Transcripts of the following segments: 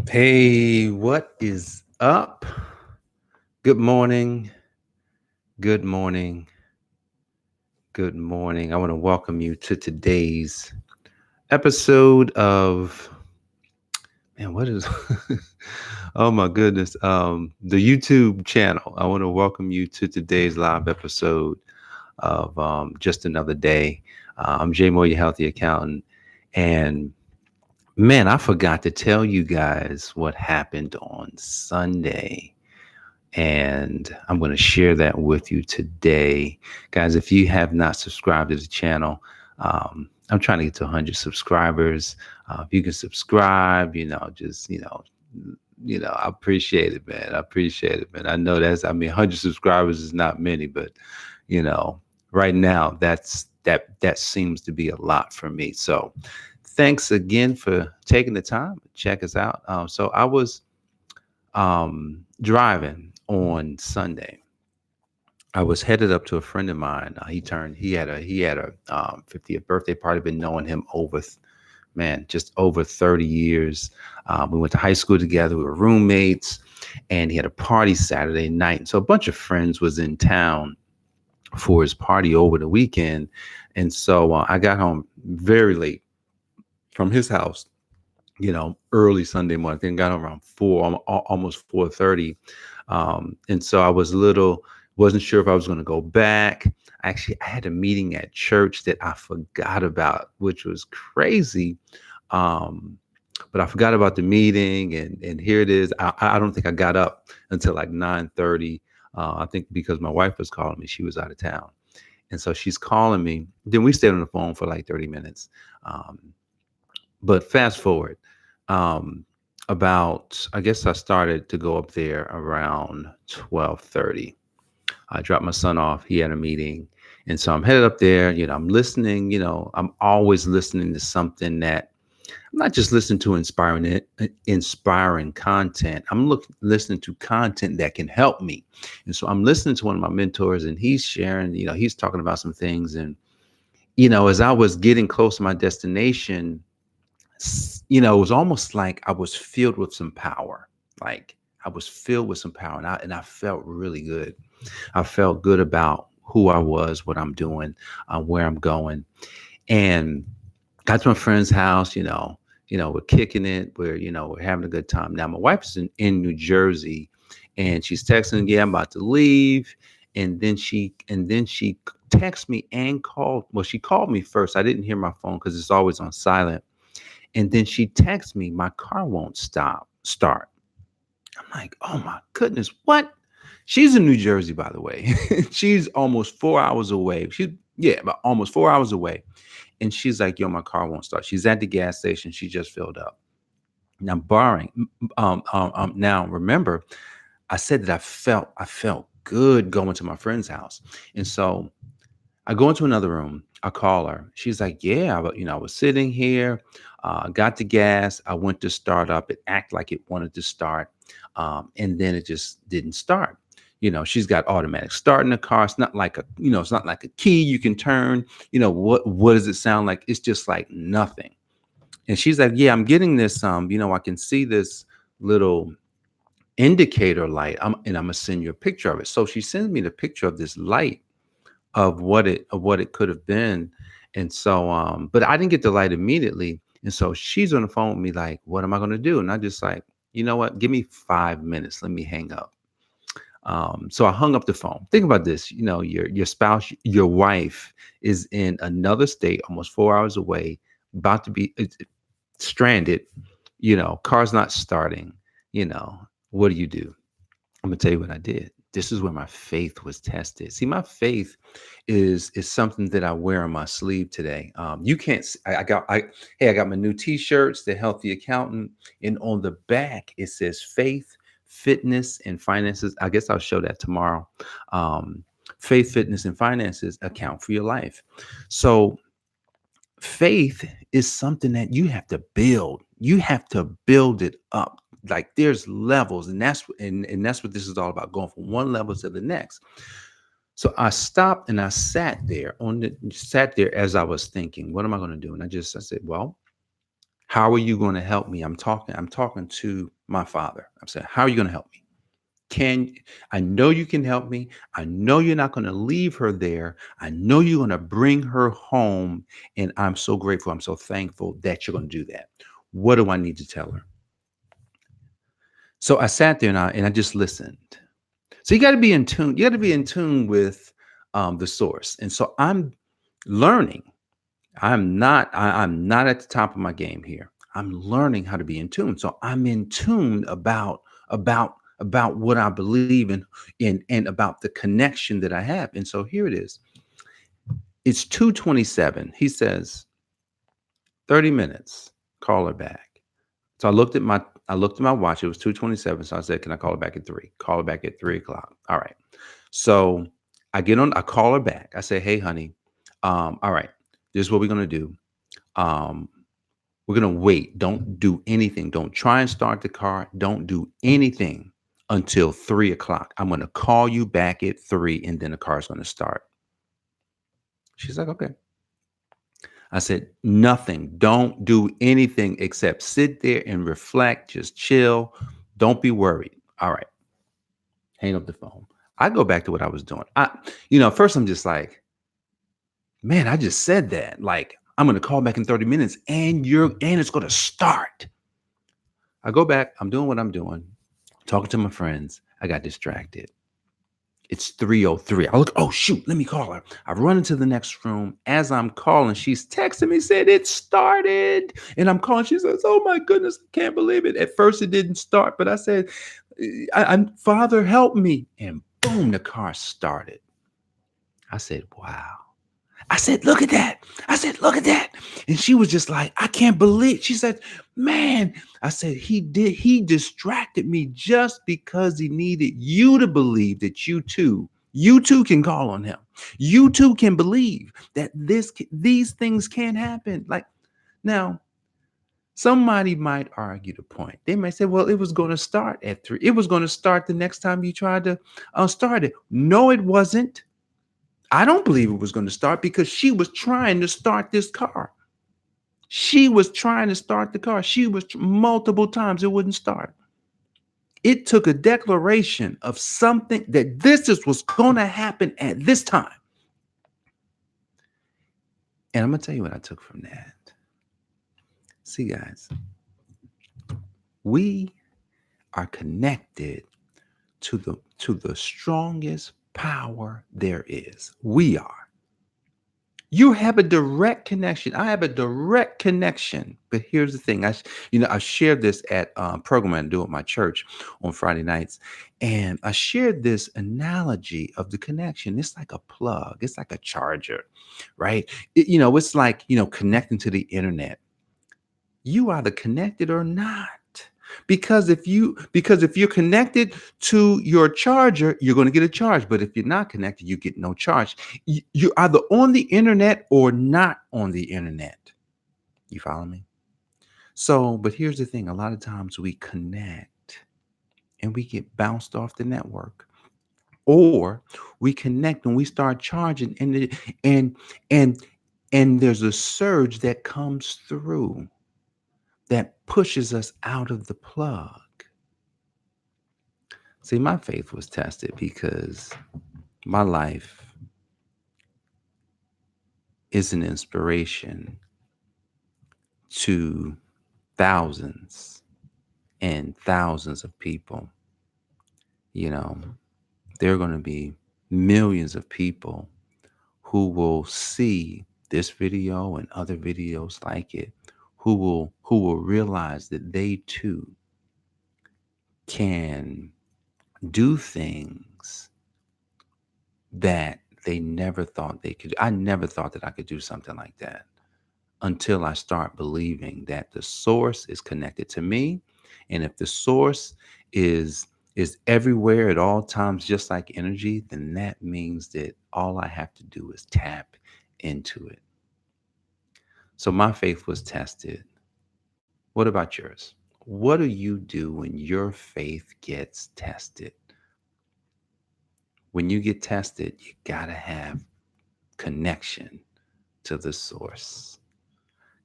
Hey, what is up? Good morning. Good morning. Good morning. I want to welcome you to today's episode of what is oh my goodness. The YouTube channel. I want to welcome you to today's live episode of Just Another Day. I'm Jay Moore, your healthy accountant. And man, I forgot to tell you guys what happened on Sunday. And I'm going to share that with you today. Guys, if you have not subscribed to the channel, I'm trying to get to 100 subscribers. If you can subscribe, I appreciate it, man. I appreciate it, man. I know 100 subscribers is not many, but, you know, right now that seems to be a lot for me. So thanks again for taking the time to check us out. So I was driving on Sunday. I was headed up to a friend of mine. He had a 50th birthday party. Been knowing him just over 30 years. We went to high school together. We were roommates, and he had a party Saturday night. And so a bunch of friends was in town for his party over the weekend. And so I got home very late from his house, early Sunday morning. I think I got home around almost 4:30. And so I was wasn't sure if I was going to go back. Actually, I had a meeting at church that I forgot about, which was crazy. Um, but I forgot about the meeting, and here it is. I don't think I got up until like 9:30. I think because my wife was calling me, she was out of town, and so she's calling me. Then we stayed on the phone for like 30 minutes. Um, but fast forward, um, about I guess I started to go up there around 12:30. I dropped my son off. He had a meeting. And so I'm headed up there. I'm listening. I'm always listening to something that I'm not just listening to inspiring content. Listening to content that can help me. And so I'm listening to one of my mentors, and he's sharing, he's talking about some things. And, as I was getting close to my destination, it was almost like I was filled with some power. Like I was filled with some power, and I felt really good. I felt good about who I was, what I'm doing, where I'm going, and got to my friend's house. We're kicking it. We're having a good time. Now my wife is in New Jersey, and she's texting, "Yeah, I'm about to leave." And then she texted me and called. Well, she called me first. I didn't hear my phone because it's always on silent. And then she texted me, "My car won't start." I'm like, "Oh my goodness, what?" She's in New Jersey, by the way. She's almost 4 hours away. About almost 4 hours away. And she's like, "Yo, my car won't start." She's at the gas station. She just filled up. Now, now remember, I said that I felt good going to my friend's house. And so I go into another room. I call her. She's like, "Yeah, I was sitting here, got the gas. I went to start up. It acted like it wanted to start, and then it just didn't start." She's got automatic start in the car. It's not like a key you can turn. What does it sound like? It's just like nothing. And she's like, "Yeah, I'm getting this. I can see this little indicator light. And I'm gonna send you a picture of it." So she sends me the picture of this light of what it could have been. And so but I didn't get the light immediately. And so she's on the phone with me like, "What am I going to do?" And I just like, "You know what, give me 5 minutes, let me hang up." So I hung up the phone. Think about this. Your spouse, your wife is in another state, almost 4 hours away, about to be stranded. Car's not starting. What do you do? I'm gonna tell you what I did. This is where my faith was tested. See, my faith is something that I wear on my sleeve today. You can't. I got my new T-shirts, the Healthy Accountant, and on the back it says faith, fitness, and finances. I guess I'll show that tomorrow. Um, Faith, fitness, and finances account for your life. So faith is something that you have to build. You have to build it up. Like there's levels, and that's what this is all about, going from one level to the next. So I stopped and I sat there as I was thinking, what am I going to do? And I said, well, How are you going to help me? I'm talking to my father. I'm saying, how are you going to help me? Can I know you can help me? I know you're not going to leave her there. I know you're going to bring her home. And I'm so grateful. I'm so thankful that you're going to do that. What do I need to tell her? So I sat there and I just listened. So you got to be in tune. You got to be in tune with the source. And so I'm learning. I'm not at the top of my game here. I'm learning how to be in tune. So I'm in tune about what I believe in and about the connection that I have. And so here it is. It's 2:27. He says, 30 minutes, call her back. So I looked at my watch. It was 2:27. So I said, can I call her back at 3? Call her back at 3 o'clock. All right. So I call her back. I say, hey, honey, all right, this is what we're gonna do. Um, we're gonna wait. Don't do anything. Don't try and start the car. Don't do anything until 3 o'clock. I'm gonna call you back at 3 and then the car's gonna start. She's like, okay. I said, nothing. Don't do anything except sit there and reflect, just chill. Don't be worried. All right. Hang up the phone. I go back to what I was doing. First I'm just like, man, I just said that. Like, I'm gonna call back in 30 minutes and it's gonna start. I go back, I'm doing what I'm doing, talking to my friends. I got distracted. It's 3:03. I look, oh shoot, let me call her. I run into the next room. As I'm calling, she's texting me, said it started. And I'm calling. She says, oh my goodness, I can't believe it. At first it didn't start, but I said, Father, help me. And boom, the car started. I said, wow. I said, look at that. I said, look at that. And she was just like, I can't believe. She said, man, I said, he distracted me just because he needed you to believe that you too can call on him. You too can believe that these things can happen. Like now, somebody might argue the point. They might say, well, it was going to start at 3. It was going to start the next time you tried to start it. No, it wasn't. I don't believe it was going to start because she was trying to start this car. She was trying to start the car. She was multiple times it wouldn't start. It took a declaration of something that this is what's going to happen at this time. And I'm going to tell you what I took from that. See, guys, we are connected to the strongest power there is. We are. You have a direct connection. I have a direct connection. But here's the thing. I shared this at program I do at my church on Friday nights. And I shared this analogy of the connection. It's like a plug. It's like a charger, right? It's like, connecting to the internet. You either connected or not. Because if you're connected to your charger, you're going to get a charge. But if you're not connected, you get no charge. You're either on the internet or not on the internet. You follow me? So, but here's the thing: a lot of times we connect and we get bounced off the network, or we connect and we start charging, and and and there's a surge that comes through that pushes us out of the plug. See, my faith was tested because my life is an inspiration to thousands and thousands of people. You know, there are going to be millions of people who will see this video and other videos like it, who will realize that they too can do things that they never thought they could. I never thought that I could do something like that until I start believing that the source is connected to me. And if the source is everywhere at all times, just like energy, then that means that all I have to do is tap into it. So my faith was tested. What about yours? What do you do when your faith gets tested? When you get tested, you gotta have connection to the source.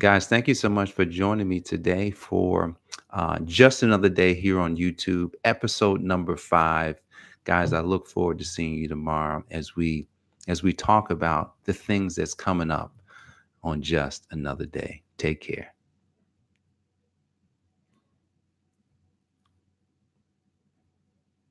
Guys, thank you so much for joining me today for just another day here on YouTube, episode number 5. Guys, I look forward to seeing you tomorrow as we talk about the things that's coming up on just another day. Take care.